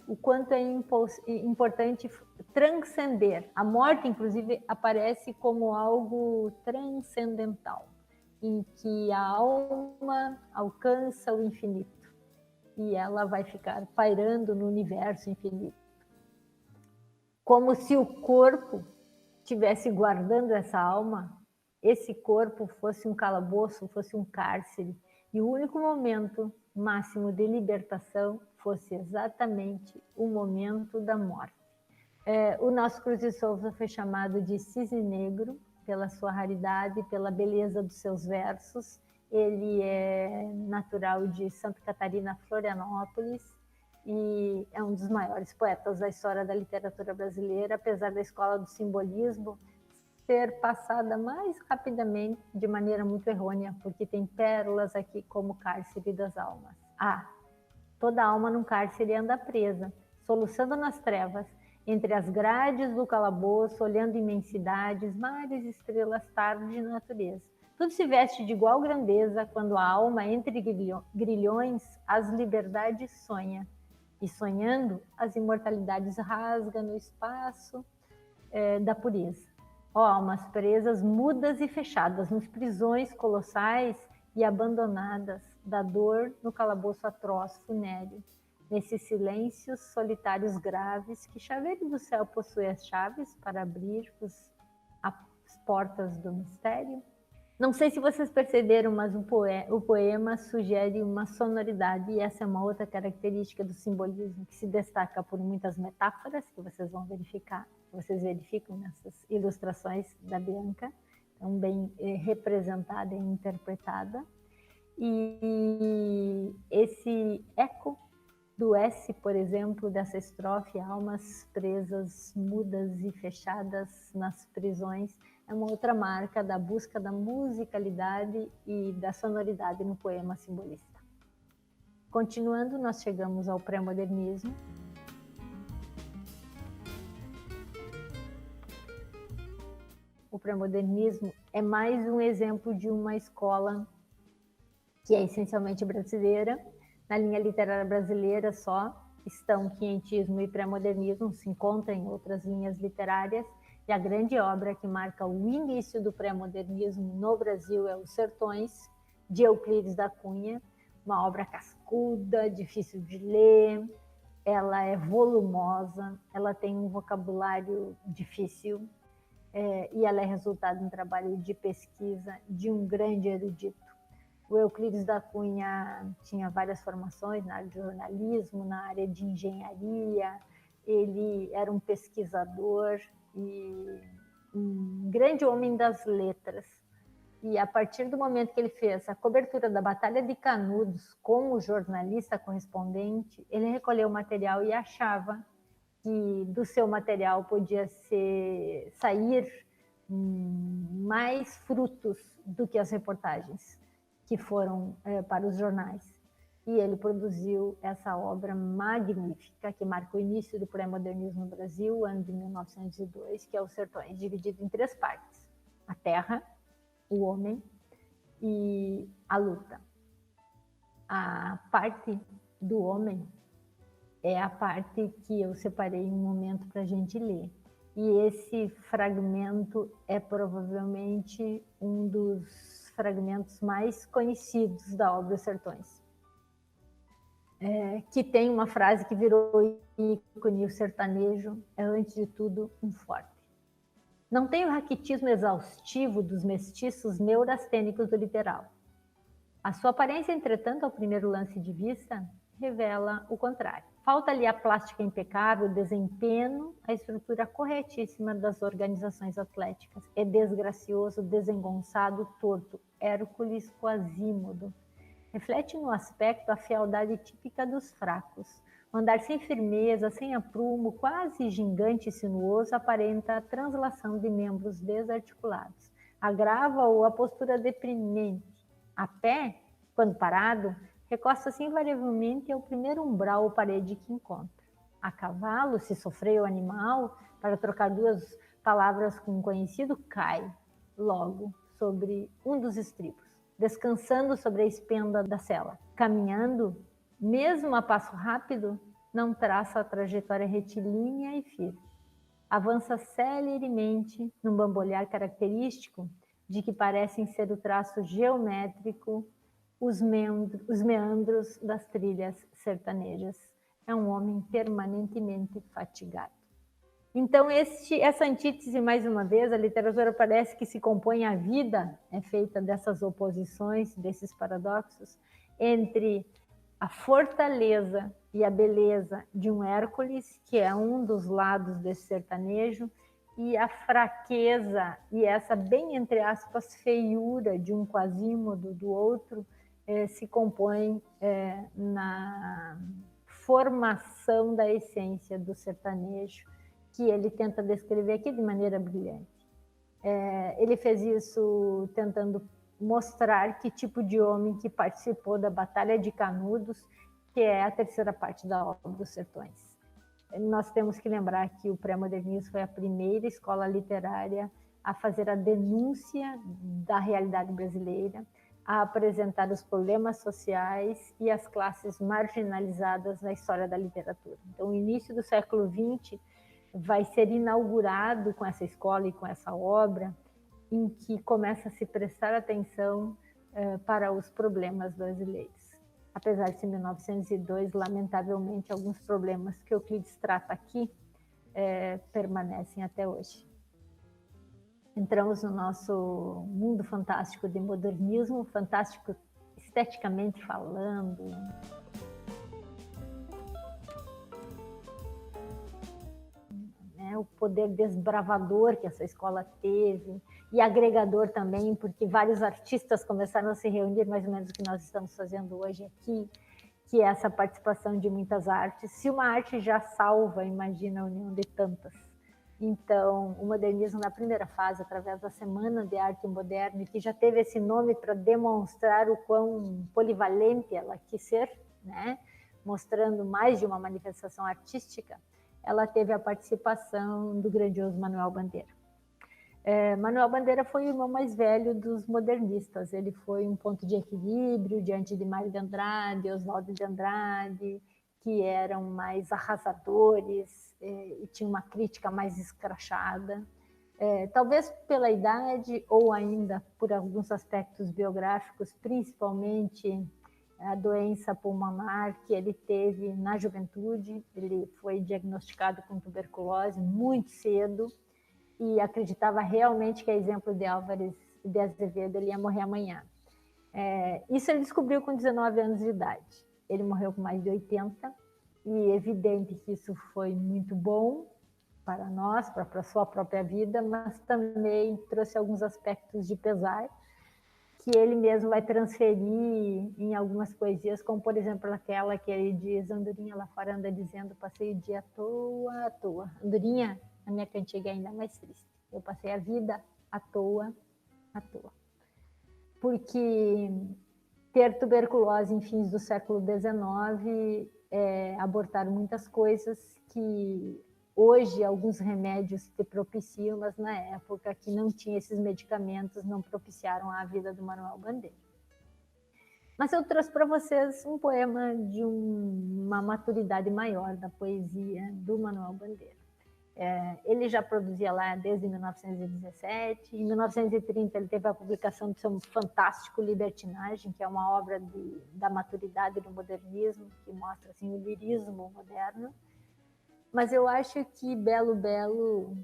o quanto é importante transcender. A morte, inclusive, aparece como algo transcendental, em que a alma alcança o infinito e ela vai ficar pairando no universo infinito. Como se o corpo estivesse guardando essa alma, esse corpo fosse um calabouço, fosse um cárcere, e o único momento máximo de libertação fosse exatamente o momento da morte. O nosso Cruz e Souza foi chamado de cisne negro pela sua raridade, pela beleza dos seus versos. Ele é natural de Santa Catarina, Florianópolis, e é um dos maiores poetas da história da literatura brasileira, apesar da escola do simbolismo ser passada mais rapidamente, de maneira muito errônea, porque tem pérolas aqui como cárcere das almas. Toda alma num cárcere anda presa, soluçando nas trevas, entre as grades do calabouço, olhando imensidades, mares, estrelas, tarde e natureza. Tudo se veste de igual grandeza quando a alma, entre grilhões, as liberdades sonha. E sonhando, as imortalidades rasga no espaço da pureza. Almas presas, mudas e fechadas, nos prisões colossais e abandonadas da dor no calabouço atroz, funéreo. Nesses silêncios solitários graves, que chaveiro do céu possui as chaves para abrir as portas do mistério? Não sei se vocês perceberam, mas o poema sugere uma sonoridade, e essa é uma outra característica do simbolismo que se destaca por muitas metáforas, que vocês vão verificar, que vocês verificam nessas ilustrações da Bianca, tão bem representada e interpretada. E esse eco do S, por exemplo, dessa estrofe, almas presas, mudas e fechadas nas prisões, é uma outra marca da busca da musicalidade e da sonoridade no poema simbolista. Continuando, nós chegamos ao pré-modernismo. O pré-modernismo é mais um exemplo de uma escola que é essencialmente brasileira. Na linha literária brasileira só estão quientismo e pré-modernismo, se encontram em outras linhas literárias, e a grande obra que marca o início do pré-modernismo no Brasil é Os Sertões, de Euclides da Cunha, uma obra cascuda, difícil de ler, ela é volumosa, ela tem um vocabulário difícil, e ela é resultado de um trabalho de pesquisa de um grande erudito. O Euclides da Cunha tinha várias formações na área de jornalismo, na área de engenharia, ele era um pesquisador e um grande homem das letras. E a partir do momento que ele fez a cobertura da Batalha de Canudos como jornalista correspondente, ele recolheu o material e achava que do seu material podia sair mais frutos do que as reportagens que foram para os jornais. E ele produziu essa obra magnífica que marca o início do pré-modernismo no Brasil, ano de 1902, que é Os Sertões, dividido em 3 partes: a terra, o homem e a luta. A parte do homem é a parte que eu separei um momento para a gente ler. E esse fragmento é provavelmente um dos fragmentos mais conhecidos da obra Os Sertões. Que tem uma frase que virou ícone: o sertanejo é, antes de tudo, um forte. Não tem o raquitismo exaustivo dos mestiços neurastênicos do literal. A sua aparência, entretanto, ao primeiro lance de vista, revela o contrário. Falta-lhe a plástica impecável, o desempenho, a estrutura corretíssima das organizações atléticas. É desgracioso, desengonçado, torto, Hércules Quasímodo. Reflete no aspecto a fealdade típica dos fracos. O andar sem firmeza, sem aprumo, quase gigante e sinuoso, aparenta a translação de membros desarticulados. Agrava-o a postura deprimente. A pé, quando parado, recosta-se invariavelmente ao primeiro umbral ou parede que encontra. A cavalo, se sofreu o animal, para trocar 2 palavras com um conhecido, cai logo sobre um dos estribos, descansando sobre a espenda da sela. Caminhando, mesmo a passo rápido, não traça a trajetória retilínea e firme. Avança celeremente num bambolear característico de que parecem ser o traço geométrico os meandros das trilhas sertanejas. É um homem permanentemente fatigado. Então, essa antítese, mais uma vez, a literatura parece que se compõe, a vida é feita dessas oposições, desses paradoxos, entre a fortaleza e a beleza de um Hércules, que é um dos lados desse sertanejo, e a fraqueza e essa, bem entre aspas, feiura de um Quasímodo do outro, se compõe na formação da essência do sertanejo, que ele tenta descrever aqui de maneira brilhante. Ele fez isso tentando mostrar que tipo de homem que participou da Batalha de Canudos, que é a 3ª parte da obra dos Sertões. Nós temos que lembrar que o pré-modernismo foi a primeira escola literária a fazer a denúncia da realidade brasileira, a apresentar os problemas sociais e as classes marginalizadas na história da literatura. Então, o início do século XX vai ser inaugurado com essa escola e com essa obra, em que começa a se prestar atenção para os problemas brasileiros. Apesar de ser 1902, lamentavelmente, alguns problemas que Euclides trata aqui permanecem até hoje. Entramos no nosso mundo fantástico de modernismo, fantástico esteticamente falando. O poder desbravador que essa escola teve, e agregador também, porque vários artistas começaram a se reunir, mais ou menos o que nós estamos fazendo hoje aqui, que é essa participação de muitas artes. Se uma arte já salva, imagina a união de tantas. Então, o modernismo na primeira fase, através da Semana de Arte Moderna, que já teve esse nome para demonstrar o quão polivalente ela quis ser, né? Mostrando mais de uma manifestação artística, ela teve a participação do grandioso Manuel Bandeira. Manuel Bandeira foi o irmão mais velho dos modernistas. Ele foi um ponto de equilíbrio diante de Mário de Andrade, Oswaldo de Andrade, que eram mais arrasadores e tinham uma crítica mais escrachada. Talvez pela idade ou ainda por alguns aspectos biográficos, principalmente a doença pulmonar que ele teve na juventude. Ele foi diagnosticado com tuberculose muito cedo e acreditava realmente que, a exemplo de Álvares de Azevedo, ele ia morrer amanhã. Isso ele descobriu com 19 anos de idade. Ele morreu com mais de 80, e é evidente que isso foi muito bom, para nós, para a sua própria vida, mas também trouxe alguns aspectos de pesar que ele mesmo vai transferir em algumas poesias, como, por exemplo, aquela que ele diz: Andorinha lá fora anda dizendo, passei o dia à toa. Andorinha, a minha cantiga é ainda mais triste. Eu passei a vida à toa. Porque ter tuberculose em fins do século XIX abortaram muitas coisas que hoje alguns remédios te propiciam, mas na época que não tinha esses medicamentos, não propiciaram a vida do Manuel Bandeira. Mas eu trouxe para vocês um poema de uma maturidade maior da poesia do Manuel Bandeira. Ele já produzia lá desde 1917. Em 1930 ele teve a publicação do seu fantástico Libertinagem, que é uma obra da maturidade do modernismo, que mostra assim, o lirismo moderno. Mas eu acho que Belo Belo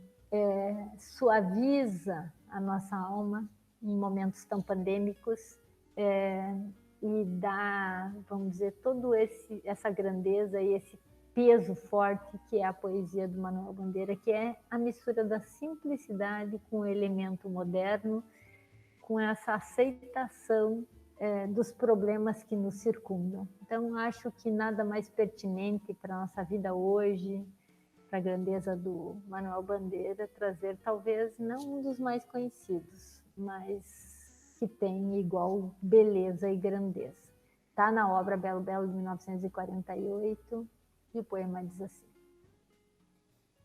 suaviza a nossa alma em momentos tão pandêmicos e dá, vamos dizer, todo essa grandeza e esse peso forte que é a poesia do Manuel Bandeira, que é a mistura da simplicidade com o elemento moderno, com essa aceitação dos problemas que nos circundam. Então, acho que nada mais pertinente para a nossa vida hoje, para a grandeza do Manuel Bandeira, trazer talvez não um dos mais conhecidos, mas que tem igual beleza e grandeza. Está na obra Belo Belo, de 1948, e o poema diz assim: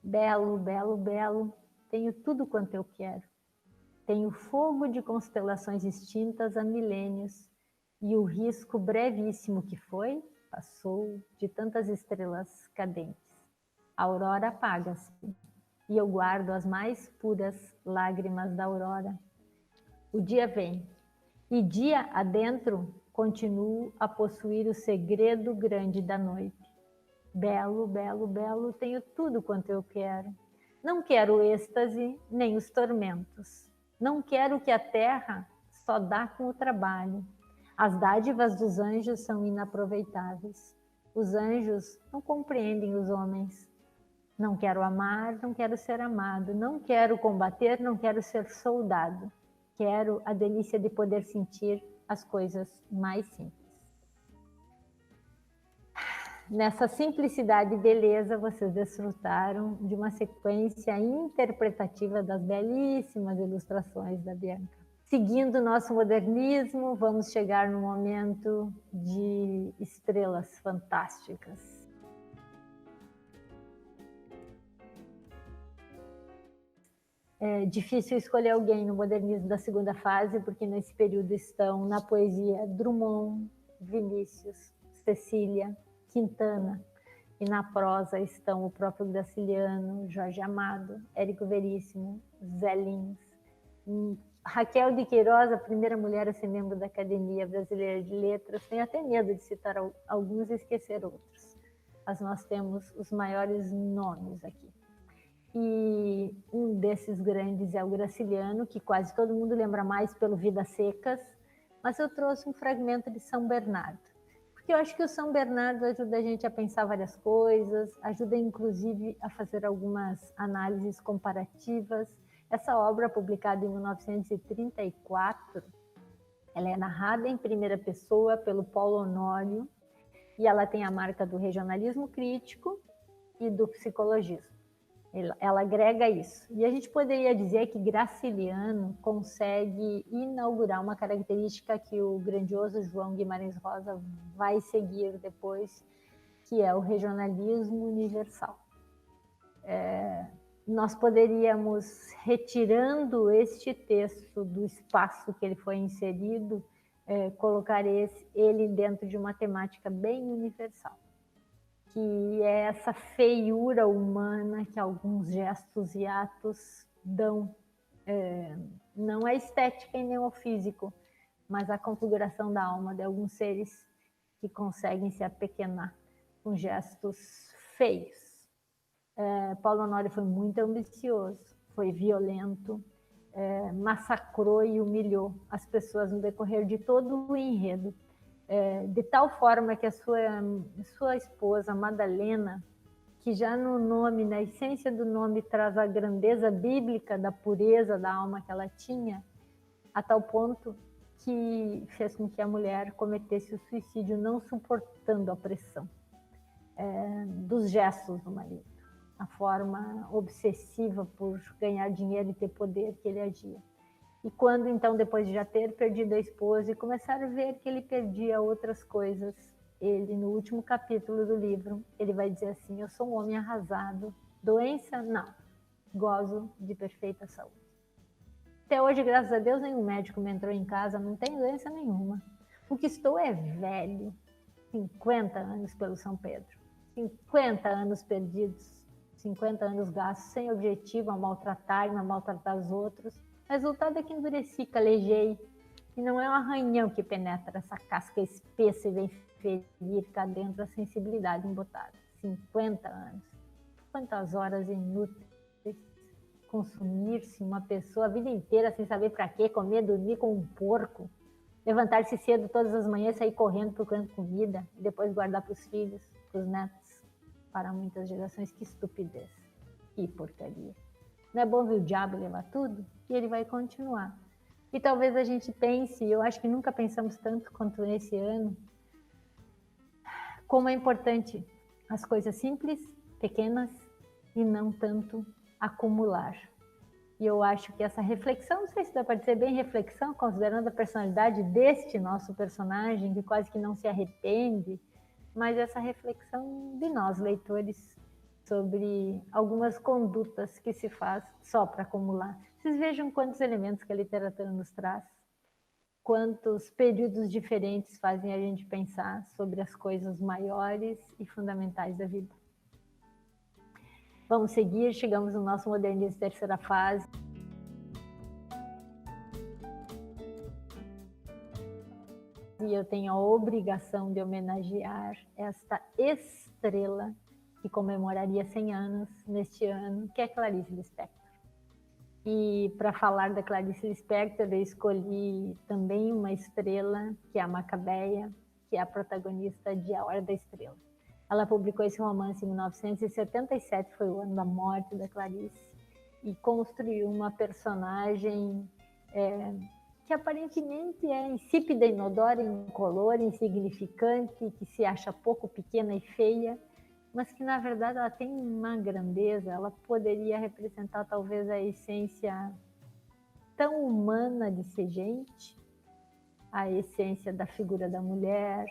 Belo, belo, belo, tenho tudo quanto eu quero. Tenho fogo de constelações extintas há milênios, e o risco brevíssimo que foi, passou de tantas estrelas cadentes. A aurora apaga-se, e eu guardo as mais puras lágrimas da aurora. O dia vem, e dia adentro continuo a possuir o segredo grande da noite. Belo, belo, belo, tenho tudo quanto eu quero. Não quero o êxtase, nem os tormentos. Não quero que a terra só dá com o trabalho. As dádivas dos anjos são inaproveitáveis. Os anjos não compreendem os homens. Não quero amar, não quero ser amado. Não quero combater, não quero ser soldado. Quero a delícia de poder sentir as coisas mais simples. Nessa simplicidade e beleza, vocês desfrutaram de uma sequência interpretativa das belíssimas ilustrações da Bianca. Seguindo o nosso modernismo, vamos chegar no momento de estrelas fantásticas. É difícil escolher alguém no modernismo da segunda fase, porque nesse período estão na poesia Drummond, Vinícius, Cecília, Quintana, e na prosa estão o próprio Graciliano, Jorge Amado, Érico Veríssimo, Zé Lins, Raquel de Queiroz, a primeira mulher a ser membro da Academia Brasileira de Letras. Tenho até medo de citar alguns e esquecer outros, mas nós temos os maiores nomes aqui. E um desses grandes é o Graciliano, que quase todo mundo lembra mais pelo Vidas Secas, mas eu trouxe um fragmento de São Bernardo. Porque eu acho que o São Bernardo ajuda a gente a pensar várias coisas, ajuda inclusive a fazer algumas análises comparativas. Essa obra, publicada em 1934, ela é narrada em primeira pessoa pelo Paulo Honório, e ela tem a marca do regionalismo crítico e do psicologismo. Ela agrega isso. E a gente poderia dizer que Graciliano consegue inaugurar uma característica que o grandioso João Guimarães Rosa vai seguir depois, que é o regionalismo universal. Nós poderíamos, retirando este texto do espaço que ele foi inserido, colocar ele dentro de uma temática bem universal, que é essa feiura humana que alguns gestos e atos dão. Não é estética e nem o físico, mas a configuração da alma de alguns seres que conseguem se apequenar com gestos feios. Paulo Honório foi muito ambicioso, foi violento, massacrou e humilhou as pessoas no decorrer de todo o enredo. De tal forma que a sua esposa, Madalena, que já no nome, na essência do nome, traz a grandeza bíblica da pureza da alma que ela tinha, a tal ponto que fez com que a mulher cometesse o suicídio não suportando a pressão dos gestos do marido, a forma obsessiva por ganhar dinheiro e ter poder que ele agia. E quando, então, depois de já ter perdido a esposa e começar a ver que ele perdia outras coisas, ele, no último capítulo do livro, ele vai dizer assim: eu sou um homem arrasado, doença? Não, gozo de perfeita saúde. Até hoje, graças a Deus, nenhum médico me entrou em casa, não tem doença nenhuma. O que estou é velho, 50 anos pelo São Pedro, 50 anos perdidos, 50 anos gastos sem objetivo, a maltratar-me, a maltratar os outros. O resultado é que endureci, calejei, e não é um arranhão que penetra essa casca espessa e vem ferir cá dentro a sensibilidade embotada. 50 anos. Quantas horas inúteis consumir-se uma pessoa a vida inteira sem saber para quê, comer, dormir como um porco, levantar-se cedo todas as manhãs, sair correndo procurando comida, e depois guardar para os filhos, para os netos, para muitas gerações. Que estupidez, que porcaria. Não é bom ver o diabo levar tudo? E ele vai continuar. E talvez a gente pense, eu acho que nunca pensamos tanto quanto nesse ano, como é importante as coisas simples, pequenas, e não tanto acumular. E eu acho que essa reflexão, não sei se dá para dizer bem reflexão, considerando a personalidade deste nosso personagem, que quase que não se arrepende, mas essa reflexão de nós, leitores, sobre algumas condutas que se faz só para acumular. Vocês vejam quantos elementos que a literatura nos traz, quantos períodos diferentes fazem a gente pensar sobre as coisas maiores e fundamentais da vida. Vamos seguir, chegamos no nosso modernismo terceira fase. E eu tenho a obrigação de homenagear esta estrela que comemoraria 100 anos neste ano, que é Clarice Lispector. E para falar da Clarice Lispector, eu escolhi também uma estrela, que é a Macabeia, que é a protagonista de A Hora da Estrela. Ela publicou esse romance em 1977, foi o ano da morte da Clarice, e construiu uma personagem que aparentemente é insípida, inodora, incolor, insignificante, que se acha pouco, pequena e feia, mas que na verdade ela tem uma grandeza. Ela poderia representar talvez a essência tão humana de ser gente, a essência da figura da mulher,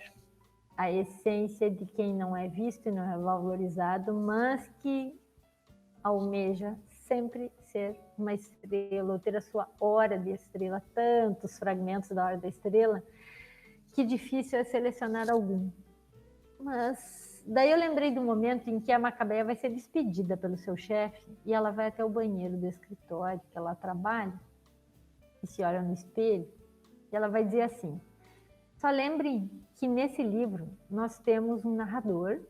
a essência de quem não é visto e não é valorizado, mas que almeja sempre ser uma estrela, ou ter a sua hora de estrela, tantos fragmentos da Hora da Estrela, que difícil é selecionar algum. Mas daí eu lembrei do momento em que a Macabeia vai ser despedida pelo seu chefe e ela vai até o banheiro do escritório que ela trabalha e se olha no espelho e ela vai dizer assim: só lembrem que nesse livro nós temos um narrador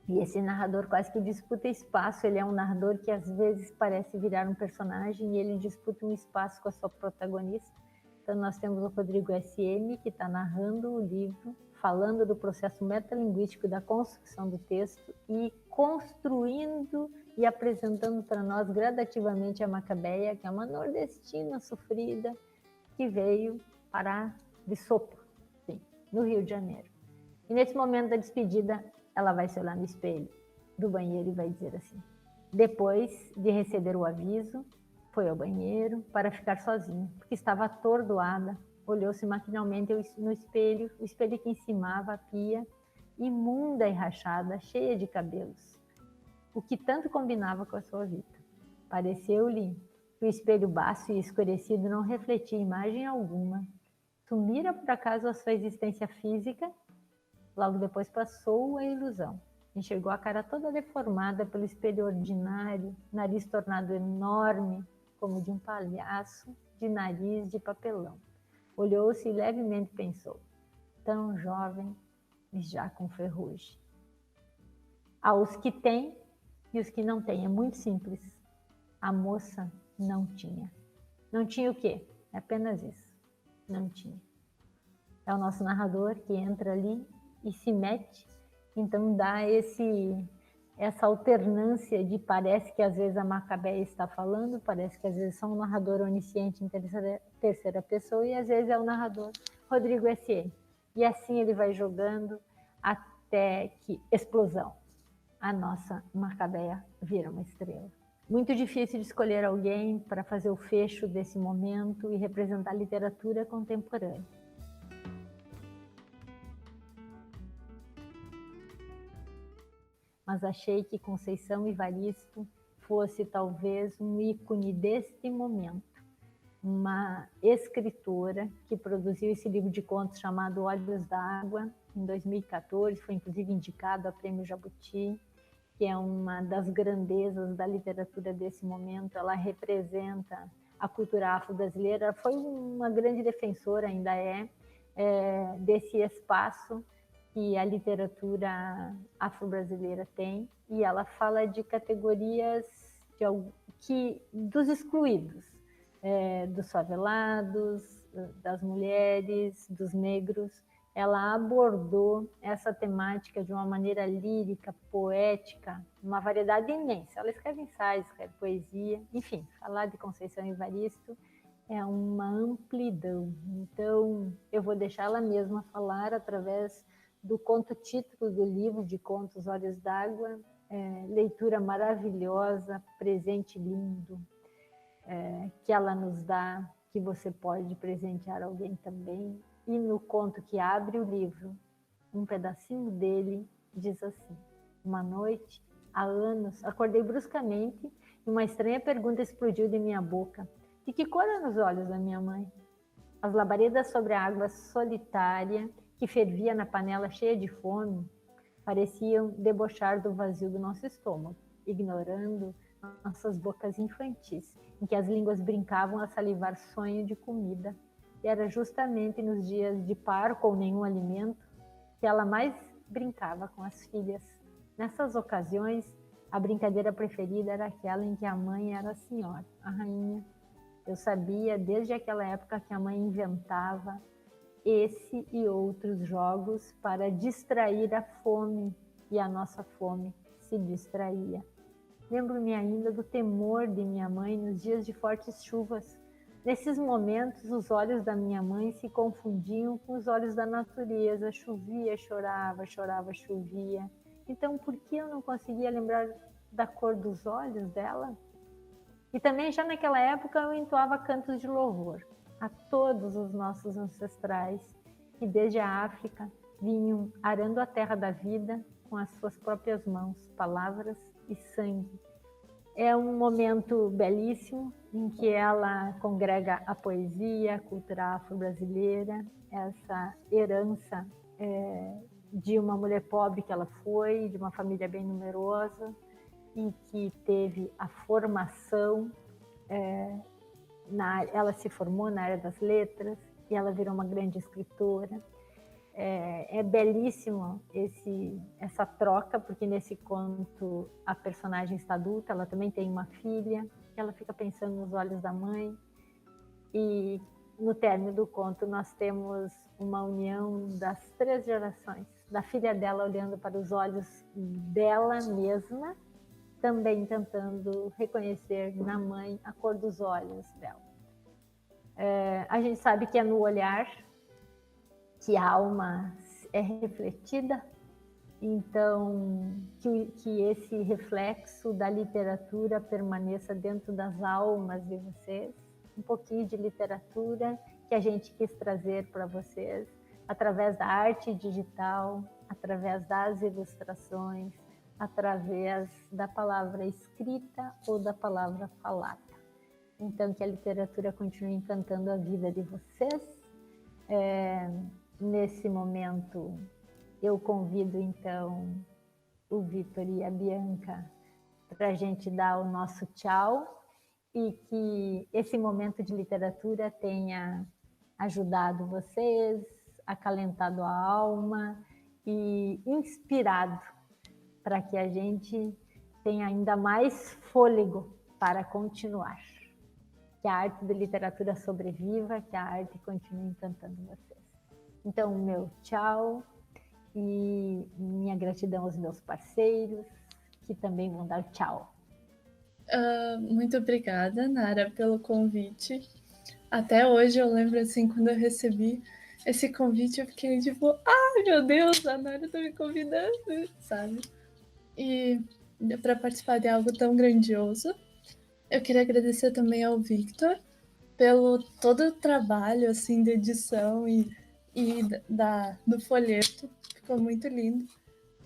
e esse narrador quase que disputa espaço. Ele é um narrador que às vezes parece virar um personagem e ele disputa um espaço com a sua protagonista. Então nós temos o Rodrigo S.M., que está narrando o livro, falando do processo metalinguístico da construção do texto e construindo e apresentando para nós gradativamente a Macabeia, que é uma nordestina sofrida que veio parar de sopa, sim, no Rio de Janeiro. E nesse momento da despedida, ela vai se olhar no espelho do banheiro e vai dizer assim: depois de receber o aviso, foi ao banheiro para ficar sozinha, porque estava atordoada. Olhou-se maquinalmente no espelho, o espelho que encimava a pia, imunda e rachada, cheia de cabelos, o que tanto combinava com a sua vida. Pareceu-lhe que o espelho baço e escurecido não refletia imagem alguma. Sumira por acaso a sua existência física. Logo depois passou a ilusão. Enxergou a cara toda deformada pelo espelho ordinário, nariz tornado enorme, como de um palhaço, de nariz de papelão. Olhou-se e levemente pensou: tão jovem e já com ferrugem. Há os que têm e os que não têm. É muito simples. A moça não tinha. Não tinha o quê? É apenas isso. Não tinha. É o nosso narrador que entra ali e se mete, então dá essa alternância de parece que às vezes a Macabeia está falando, parece que às vezes só um narrador onisciente em terceira pessoa e às vezes é o narrador Rodrigo S.E. E assim ele vai jogando até que, explosão, a nossa Macabeia vira uma estrela. Muito difícil de escolher alguém para fazer o fecho desse momento e representar a literatura contemporânea. Mas achei que Conceição Evaristo fosse talvez um ícone deste momento. Uma escritora que produziu esse livro de contos chamado Olhos d'Água, em 2014, foi inclusive indicado ao Prêmio Jabuti, que é uma das grandezas da literatura desse momento. Ela representa a cultura afro-brasileira, foi uma grande defensora, ainda desse espaço que a literatura afro-brasileira tem, e ela fala de categorias dos excluídos, dos favelados, das mulheres, dos negros. Ela abordou essa temática de uma maneira lírica, poética, uma variedade imensa. Ela escreve ensaios, escreve poesia, enfim, falar de Conceição Evaristo é uma amplidão. Então, eu vou deixar ela mesma falar através do conto título do livro de contos Olhos d'Água, leitura maravilhosa, presente lindo, que ela nos dá, que você pode presentear alguém também. E no conto que abre o livro, um pedacinho dele diz assim: uma noite, há anos, acordei bruscamente e uma estranha pergunta explodiu de minha boca. De que cor eram os olhos da minha mãe? As labaredas sobre a água solitária que fervia na panela cheia de fome pareciam debochar do vazio do nosso estômago, ignorando nossas bocas infantis, em que as línguas brincavam a salivar sonho de comida. E era justamente nos dias de parco ou nenhum alimento que ela mais brincava com as filhas. Nessas ocasiões, a brincadeira preferida era aquela em que a mãe era a senhora, a rainha. Eu sabia desde aquela época que a mãe inventava esse e outros jogos para distrair a fome, e a nossa fome se distraía. Lembro-me ainda do temor de minha mãe nos dias de fortes chuvas. Nesses momentos, os olhos da minha mãe se confundiam com os olhos da natureza. Chovia, chorava, chorava, chovia. Então, por que eu não conseguia lembrar da cor dos olhos dela? E também, já naquela época, eu entoava cantos de louvor a todos os nossos ancestrais, que desde a África vinham arando a terra da vida com as suas próprias mãos, palavras e sangue. É um momento belíssimo em que ela congrega a poesia, a cultura afro-brasileira, essa herança de uma mulher pobre que ela foi, de uma família bem numerosa, e que teve a formação, ela se formou na área das letras e ela virou uma grande escritora. É belíssimo essa troca, porque nesse conto a personagem está adulta, ela também tem uma filha, ela fica pensando nos olhos da mãe, e no término do conto nós temos uma união das 3 gerações, da filha dela olhando para os olhos dela mesma, também tentando reconhecer na mãe a cor dos olhos dela. A gente sabe que é no olhar que a alma é refletida, então que esse reflexo da literatura permaneça dentro das almas de vocês, um pouquinho de literatura que a gente quis trazer para vocês, através da arte digital, através das ilustrações, através da palavra escrita ou da palavra falada. Então, que a literatura continue encantando a vida de vocês. Nesse momento, eu convido, então, o Victor e a Bianca para a gente dar o nosso tchau e que esse momento de literatura tenha ajudado vocês, acalentado a alma e inspirado para que a gente tenha ainda mais fôlego para continuar. Que a arte da literatura sobreviva, que a arte continue encantando vocês. Então, meu tchau e minha gratidão aos meus parceiros, que também vão dar tchau.
Muito obrigada, Nara, pelo convite. Até hoje eu lembro, assim, quando eu recebi esse convite, eu fiquei tipo, ai meu Deus, a Nara tá me convidando, sabe? E para participar de algo tão grandioso. Eu queria agradecer também ao Victor pelo todo o trabalho, assim, de edição e do folheto. Ficou muito lindo.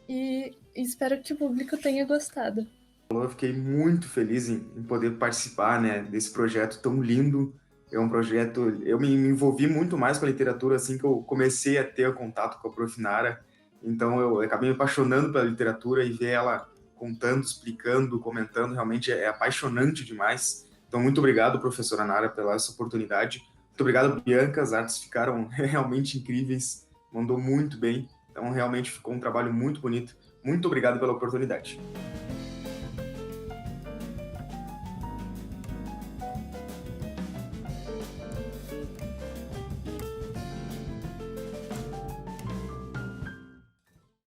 E espero que o público tenha gostado.
Eu fiquei muito feliz em poder participar, né, desse projeto tão lindo. É um projeto... Eu me envolvi muito mais com a literatura assim que eu comecei a ter contato com a Prof. Nara. Então eu acabei me apaixonando pela literatura e ver ela contando, explicando, comentando, realmente é apaixonante demais. Então muito obrigado, professora Nara, pela essa oportunidade. Muito obrigado, Bianca. As artes ficaram realmente incríveis. Mandou muito bem. Então realmente ficou um trabalho muito bonito. Muito obrigado pela oportunidade.